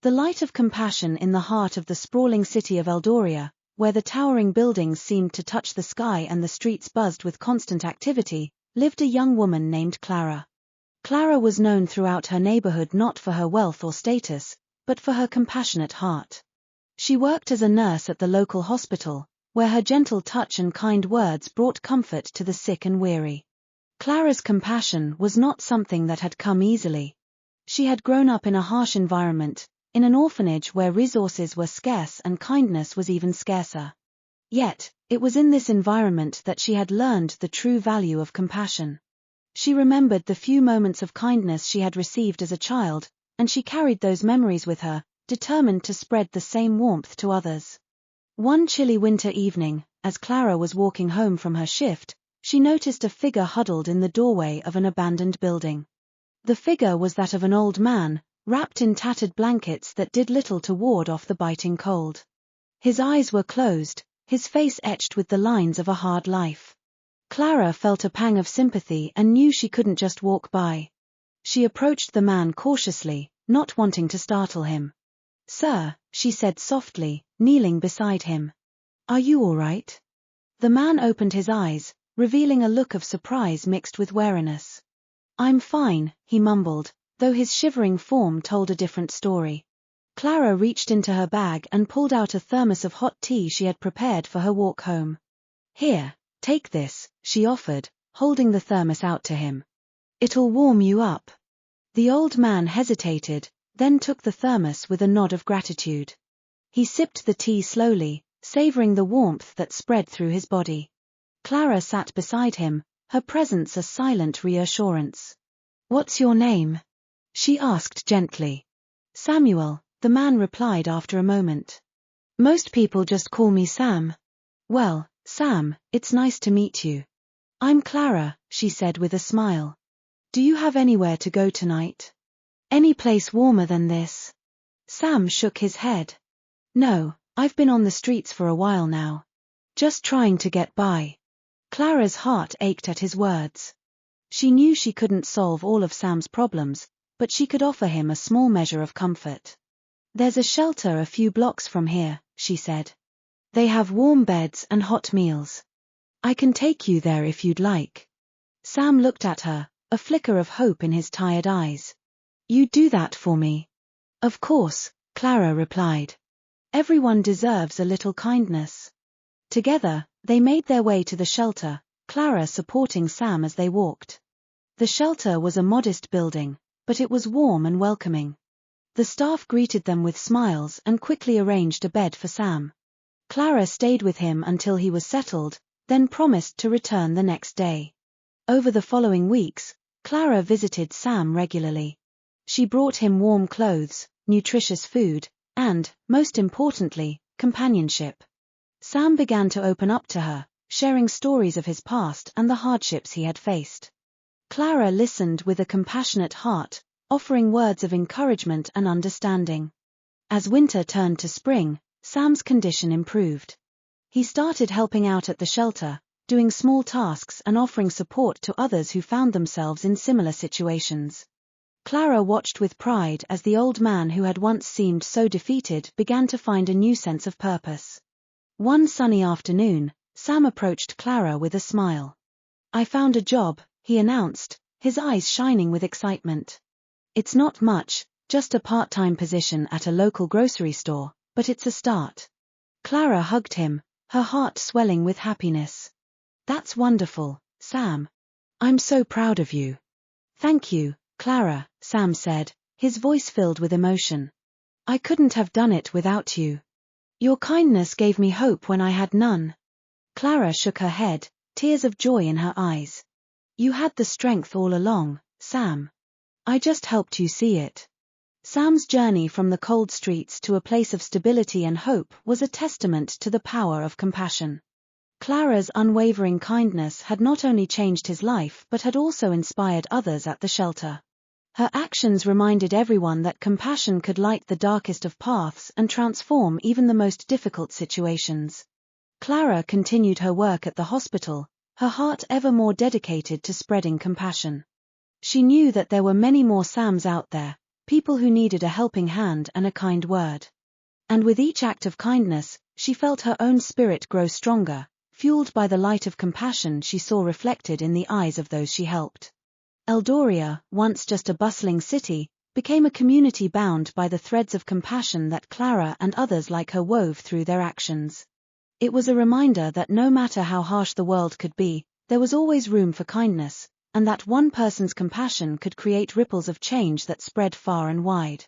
The light of compassion in the heart of the sprawling city of Eldoria, where the towering buildings seemed to touch the sky and the streets buzzed with constant activity, lived a young woman named Clara. Clara was known throughout her neighborhood not for her wealth or status, but for her compassionate heart. She worked as a nurse at the local hospital, where her gentle touch and kind words brought comfort to the sick and weary. Clara's compassion was not something that had come easily. She had grown up in a harsh environment, in an orphanage where resources were scarce and kindness was even scarcer. Yet, it was in this environment that she had learned the true value of compassion. She remembered the few moments of kindness she had received as a child, and she carried those memories with her, determined to spread the same warmth to others. One chilly winter evening, as Clara was walking home from her shift, she noticed a figure huddled in the doorway of an abandoned building. The figure was that of an old man, wrapped in tattered blankets that did little to ward off the biting cold. His eyes were closed, his face etched with the lines of a hard life. Clara felt a pang of sympathy and knew she couldn't just walk by. She approached the man cautiously, not wanting to startle him. "Sir," she said softly, kneeling beside him. "Are you all right?" The man opened his eyes, revealing a look of surprise mixed with wariness. "I'm fine," he mumbled, though his shivering form told a different story. Clara reached into her bag and pulled out a thermos of hot tea she had prepared for her walk home. "Here, take this," she offered, holding the thermos out to him. "It'll warm you up." The old man hesitated, then took the thermos with a nod of gratitude. He sipped the tea slowly, savoring the warmth that spread through his body. Clara sat beside him, her presence a silent reassurance. "What's your name?" she asked gently. "Samuel," the man replied after a moment. "Most people just call me Sam." "Well, Sam, it's nice to meet you." "I'm Clara," she said with a smile. "Do you have anywhere to go tonight? Any place warmer than this?" Sam shook his head. "No, I've been on the streets for a while now. Just trying to get by." Clara's heart ached at his words. She knew she couldn't solve all of Sam's problems, but she could offer him a small measure of comfort. "There's a shelter a few blocks from here," she said. "They have warm beds and hot meals. I can take you there if you'd like." Sam looked at her, a flicker of hope in his tired eyes. "You'd do that for me?" "Of course," Clara replied. "Everyone deserves a little kindness." Together, they made their way to the shelter, Clara supporting Sam as they walked. The shelter was a modest building, but it was warm and welcoming. The staff greeted them with smiles and quickly arranged a bed for Sam. Clara stayed with him until he was settled, then promised to return the next day. Over the following weeks, Clara visited Sam regularly. She brought him warm clothes, nutritious food, and, most importantly, companionship. Sam began to open up to her, sharing stories of his past and the hardships he had faced. Clara listened with a compassionate heart, offering words of encouragement and understanding. As winter turned to spring, Sam's condition improved. He started helping out at the shelter, doing small tasks and offering support to others who found themselves in similar situations. Clara watched with pride as the old man who had once seemed so defeated began to find a new sense of purpose. One sunny afternoon, Sam approached Clara with a smile. "I found a job," he announced, his eyes shining with excitement. "It's not much, just a part-time position at a local grocery store, but it's a start." Clara hugged him, her heart swelling with happiness. "That's wonderful, Sam. I'm so proud of you." "Thank you, Clara," Sam said, his voice filled with emotion. "I couldn't have done it without you. Your kindness gave me hope when I had none." Clara shook her head, tears of joy in her eyes. "You had the strength all along, Sam. I just helped you see it." Sam's journey from the cold streets to a place of stability and hope was a testament to the power of compassion. Clara's unwavering kindness had not only changed his life but had also inspired others at the shelter. Her actions reminded everyone that compassion could light the darkest of paths and transform even the most difficult situations. Clara continued her work at the hospital, her heart ever more dedicated to spreading compassion. She knew that there were many more Sams out there, people who needed a helping hand and a kind word. And with each act of kindness, she felt her own spirit grow stronger, fueled by the light of compassion she saw reflected in the eyes of those she helped. Eldoria, once just a bustling city, became a community bound by the threads of compassion that Clara and others like her wove through their actions. It was a reminder that no matter how harsh the world could be, there was always room for kindness, and that one person's compassion could create ripples of change that spread far and wide.